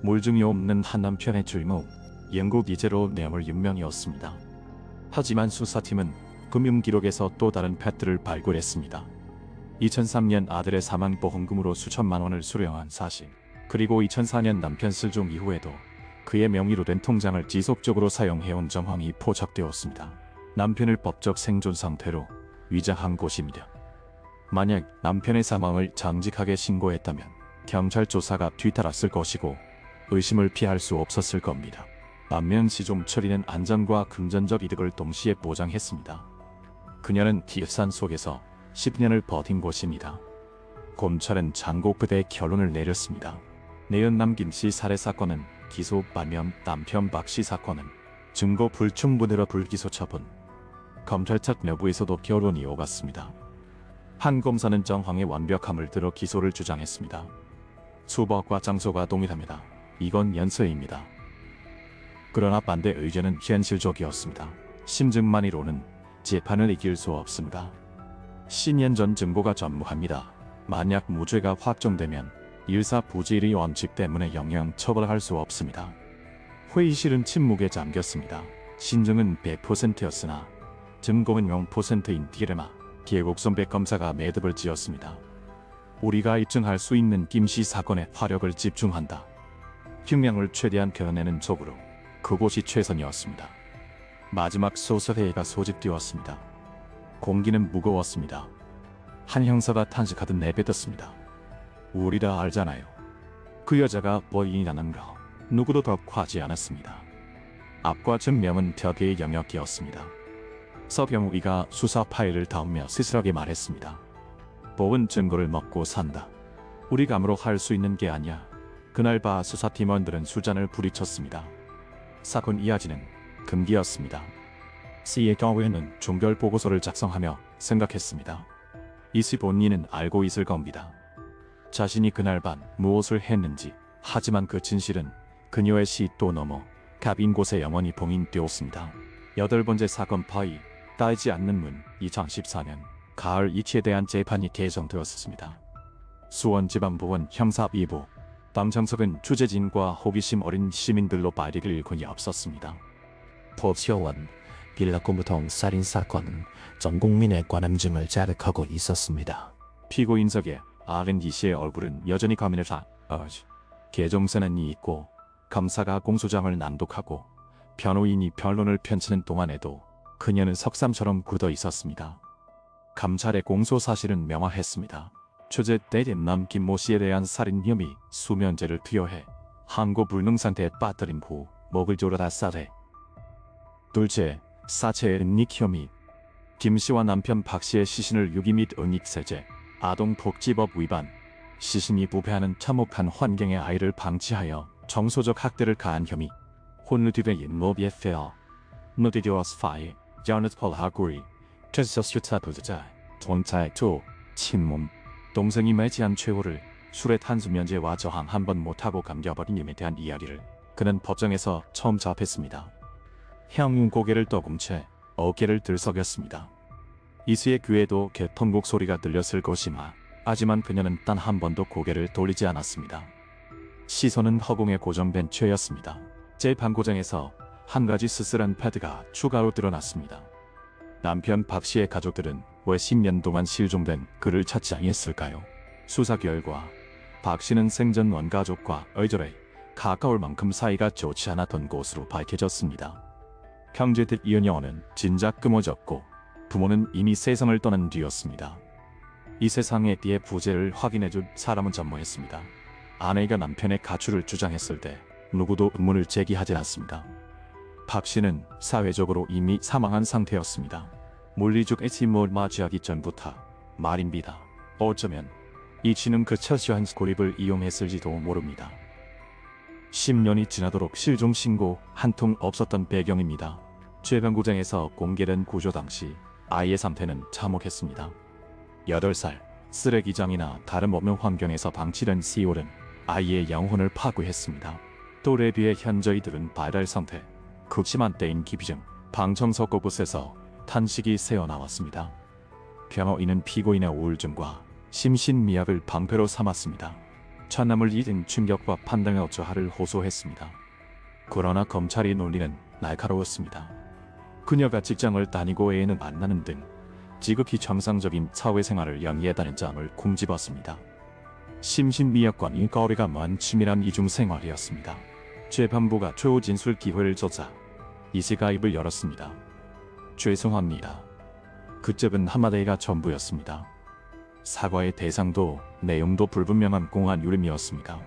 Speaker 1: 물증이 없는 한 남편의 줄무 영국 이제로 뇌물 윤명이었습니다. 하지만 수사팀은 금융기록에서 또 다른 팩트를 발굴했습니다. 2003년 아들의 사망보험금으로 수천만 원을 수령한 사실, 그리고 2004년 남편 실종 이후에도 그의 명의로 된 통장을 지속적으로 사용해온 정황이 포착되었습니다. 남편을 법적 생존 상태로 위장한 곳입니다. 만약 남편의 사망을 정직하게 신고했다면 경찰 조사가 뒤따랐을 것이고 의심을 피할 수 없었을 겁니다. 반면 시종 처리는 안전과 금전적 이득을 동시에 보장했습니다. 그녀는 기산 속에서 10년을 버틴 곳입니다. 검찰은 장고프대의 결론을 내렸습니다. 내연남 김씨 살해 사건은 기소 반면 남편 박씨 사건은 증거 불충분으로 불기소 처분. 검찰 측 내부에서도 결론이 오갔습니다. 한 검사는 정황의 완벽함을 들어 기소를 주장했습니다. 수법과 장소가 동일합니다. 이건 연쇄입니다. 그러나 반대 의견은 현실적이었습니다. 심증만으로는 재판을 이길 수 없습니다. 10년 전 증거가 전무합니다. 만약 무죄가 확정되면 일사부질의 원칙 때문에 영영 처벌할 수 없습니다. 회의실은 침묵에 잠겼습니다. 신증은 100%였으나 증거는 0%인 디레마. 계곡선배 검사가 매듭을 지었습니다. 우리가 입증할 수 있는 김씨 사건에 화력을 집중한다. 흉량을 최대한 겨내는 쪽으로. 그곳이 최선이었습니다. 마지막 소설회의가 소집되었습니다. 공기는 무거웠습니다. 한 형사가 탄식하듯 내뱉었습니다. 우리 다 알잖아요. 그 여자가 범인이라는 거 누구도 덕하지 않았습니다. 앞과 증명은 벽의 영역이었습니다. 서병우이가 수사 파일을 닿으며 스스로게 말했습니다. 법은 증거를 먹고 산다. 우리 감으로 할 수 있는 게 아니야. 그날 밤 수사팀원들은 수잔을 부리쳤습니다. 사건 이야기는 금기였습니다. C의 경우에는 종결 보고서를 작성하며 생각했습니다. 이씨 본인은 알고 있을 겁니다. 자신이 그날 밤 무엇을 했는지. 하지만 그 진실은 그녀의 시도 넘어 갑인 곳에 영원히 봉인되었습니다. 8번째 사건 파이 따이지 않는 문. 2014년 가을 이치에 대한 재판이 개정되었습니다. 수원지방법원 형사 2부. 남정석은 취재진과 호기심 어린 시민들로 발익을 일군이 없었습니다.
Speaker 3: 법시원 빌라코무통 살인사건은 전 국민의 관함증을 자극하고 있었습니다.
Speaker 1: 피고인석의 R&D씨의 얼굴은 여전히 가면에서 개정선언이 있고 검사가 공소장을 낭독하고 변호인이 변론을 펼치는 동안에도 그녀는 석삼처럼 굳어 있었습니다. 감찰의 공소 사실은 명확했습니다. 취재 때 남 김모 씨에 대한 살인 혐의 수면제를 투여해 항고 불능 상태에 빠뜨린 후 목을 조르다 살해. 둘째, 사체 은닉 혐의. 김 씨와 남편 박 씨의 시신을 유기 및 은닉세제, 아동복지법 위반, 시신이 부패하는 참혹한 환경의 아이를 방치하여 정서적 학대를 가한 혐의. 혼르디베 인모비에 페어. 누디디오스 파이, 자넷 폴 하구리, 트레서 슈타 부자, 돈차의 투, 친몸. 동생이 매지한 최후를 술의 탄수면제와 저항 한 번 못하고 감겨버린 임에 대한 이야기를 그는 법정에서 처음 접했습니다. 형 고개를 떠금 채 어깨를 들썩였습니다. 이수의 귀에도 개통곡 소리가 들렸을 것이마. 하지만 그녀는 단 한 번도 고개를 돌리지 않았습니다. 시선은 허공에 고정된 채였습니다. 재판고장에서 한 가지 쓸쓸한 패드가 추가로 드러났습니다. 남편 박 씨의 가족들은 왜 10년 동안 실종된 그를 찾지 않았을까요? 수사 결과 박 씨는 생전 원가족과 의절에 가까울 만큼 사이가 좋지 않았던 것으로 밝혀졌습니다. 형제들 이은영은 진작 끊어졌고 부모는 이미 세상을 떠난 뒤였습니다. 이 세상에 대해 부재를 확인해줄 사람은 전무했습니다. 아내가 남편의 가출을 주장했을 때 누구도 의문을 제기하지 않았습니다. 박 씨는 사회적으로 이미 사망한 상태였습니다. 물리적 애침을 맞이하기 전부터 말입니다. 어쩌면 이 씨는 그 철저한 고립을 이용했을지도 모릅니다. 10년이 지나도록 실종 신고 한 통 없었던 배경입니다. 재판고장에서 공개된 구조 당시 아이의 상태는 참혹했습니다. 8살, 쓰레기장이나 다름없는 환경에서 방치된 시올은 아이의 영혼을 파괴했습니다. 또래 비해 현저히들은 발달 상태, 극심한 때인 기비증, 방청석 곳곳에서 탄식이 새어나왔습니다. 변호인은 피고인의 우울증과 심신미약을 방패로 삼았습니다. 천남을 잊은 충격과 판단의 어쩌하를 호소했습니다. 그러나 검찰의 논리는 날카로웠습니다. 그녀가 직장을 다니고 애인을 만나는 등 지극히 정상적인 사회생활을 영위했다는 점을 굼집었습니다. 심신미약과 인거리가 먼 치밀한 이중생활이었습니다. 재판부가 최후 진술 기회를 조사 이씨가 입을 열었습니다. 죄송합니다. 그쯤은 한마디가 전부였습니다. 사과의 대상도 내용도 불분명한 공안 유림이었습니다.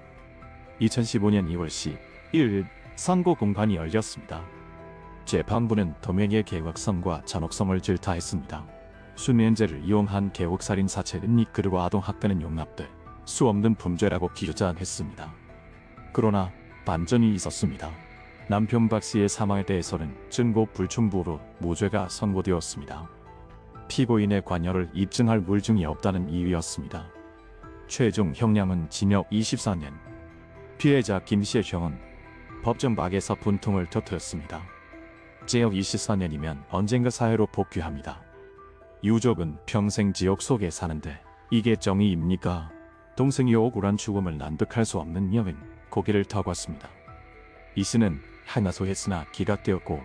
Speaker 1: 2015년 2월 11일 선고 공판이 열렸습니다. 재판부는 도명의 계획성과 잔혹성을 질타했습니다. 수면제를 이용한 계곡살인 사체는 그리고 아동학대는 용납돼 수 없는 범죄라고 기조자했습니다. 그러나 반전이 있었습니다. 남편 박씨의 사망에 대해서는 증거 불충분으로 무죄가 선고되었습니다. 피고인의 관여를 입증할 물증이 없다는 이유였습니다. 최종 형량은 징역 24년. 피해자 김씨의 형은 법정 밖에서 분통을 터뜨렸습니다. 징역 24년이면 언젠가 사회로 복귀합니다. 유족은 평생 지옥 속에 사는데 이게 정의입니까? 동생이 억울한 죽음을 납득할 수 없는 여인 고개를 터갔습니다. 이 씨는 하나소했으나 기각되었고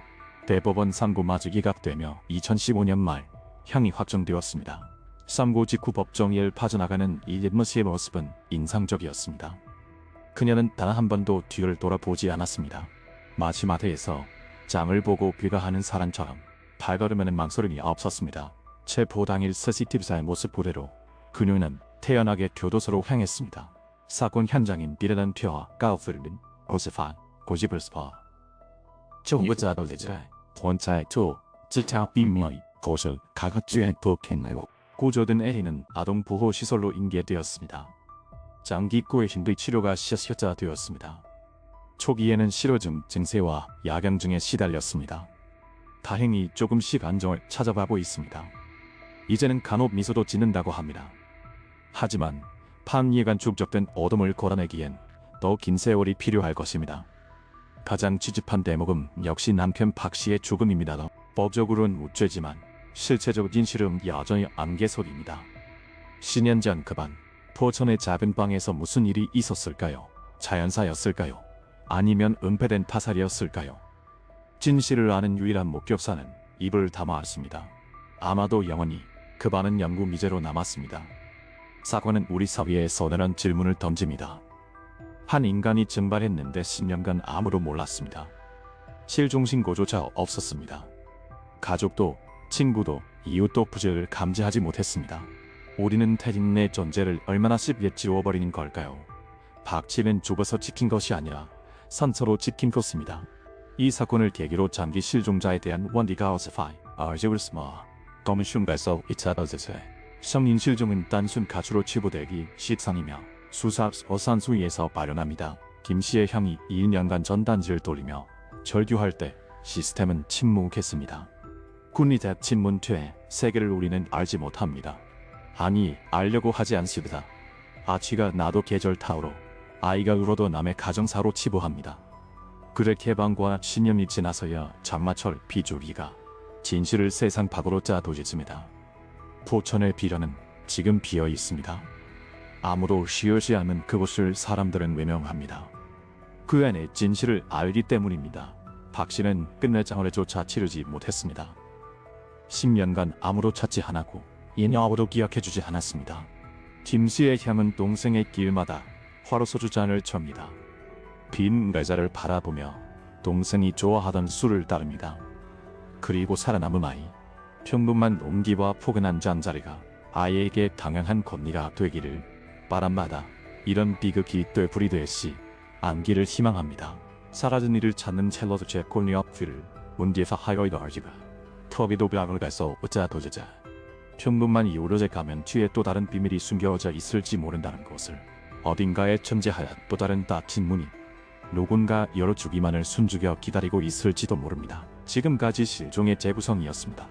Speaker 1: 대법원 상고마저 기각되며 2015년 말 형이 확정되었습니다. 삼고 직후 법정을 빠져나가는 이예머 씨의 모습은 인상적이었습니다. 그녀는 단 한 번도 뒤를 돌아보지 않았습니다. 마치 마트에서 장을 보고 귀가하는 사람처럼 발걸음에는 망설임이 없었습니다. 체포 당일 CCTV사의 모습 그대로 그녀는 태연하게 교도소로 향했습니다. 사건 현장인 비례단표와 가우프르는 오스판 고집을 스파
Speaker 2: 조부자 돌리자 본차의 투 지타 비밀 고수 가각주의 북행내고
Speaker 1: 구조된 에리는 아동보호시설로 인계되었습니다. 장기고의 힘의 치료가 시작되었습니다. 초기에는 실어증 증세와 야경증에 시달렸습니다. 다행히 조금씩 안정을 찾아가고 있습니다. 이제는 간혹 미소도 짓는다고 합니다. 하지만 판예간 축적된 어둠을 걸어내기엔 더 긴 세월이 필요할 것입니다. 가장 찝찝한 대목은 역시 남편 박씨의 죽음입니다. 법적으로는 무죄지만 실체적 진실은 여전히 안개 속입니다. 10년 전 그 밤 포천의 작은 방에서 무슨 일이 있었을까요? 자연사였을까요? 아니면 은폐된 타살이었을까요? 진실을 아는 유일한 목격사는 입을 다마왔습니다. 아마도 영원히 그 밤은 영구 미제로 남았습니다. 사건은 우리 사회에 서늘한 질문을 던집니다. 한 인간이 증발했는데 10년간 아무도 몰랐습니다. 실종신고조차 없었습니다. 가족도 친구도 이웃도 부재를 감지하지 못했습니다. 우리는 태진의 존재를 얼마나 쉽게 지워버리는 걸까요? 박씨는 죽어서 지킨 것이 아니라 선서로 지킨 것입니다. 이 사건을 계기로 장기 실종자에 대한 원리가 어스파이 아르제울스마 검은슝가서 이차더즈세 성인 실종은 단순 가출로 치부되기 시상이며 수사 어산수위에서 발현합니다. 김씨의 형이 2년간 전단지를 돌리며 절규할 때 시스템은 침묵했습니다. 군리대 친문퇴 세계를 우리는 알지 못합니다. 아니 알려고 하지 않습니다. 아치가 나도 계절 타오로 아이가 울어도 남의 가정사로 치부합니다. 그의 개방과 신념이 지나서야 장마철 비조기가 진실을 세상 밖으로 짜도집니다. 포천의 비련은 지금 비어 있습니다. 아무도 쉬지 않는 그곳을 사람들은 외면합니다. 그 안에 진실을 알기 때문입니다. 박씨는 끝내 장례조차 치르지 못했습니다. 10년간 아무도 찾지 않았고 인여아무도 기억해주지 않았습니다. 김씨의 향은 동생의 길마다 화로소주 잔을 쳅니다. 빈 의자를 바라보며 동생이 좋아하던 술을 따릅니다. 그리고 살아남은 아이, 평범한 온기와 포근한 잠자리가 아이에게 당연한 권리가 되기를 바람마다 이런 비극이 되풀이되시 안기를 희망합니다. 사라진 이를 찾는 첼로드 제콜니 업필을 문디에서 하이로이드 아지가 터비도 벽을 가서 어짜 도저자 평범한 이오로제 가면 뒤에 또 다른 비밀이 숨겨져 있을지 모른다는 것을 어딘가에 존재하여 또 다른 닫힌 문이 누군가 열어주기만을 숨죽여 기다리고 있을지도 모릅니다. 지금까지 실종의 재구성이었습니다.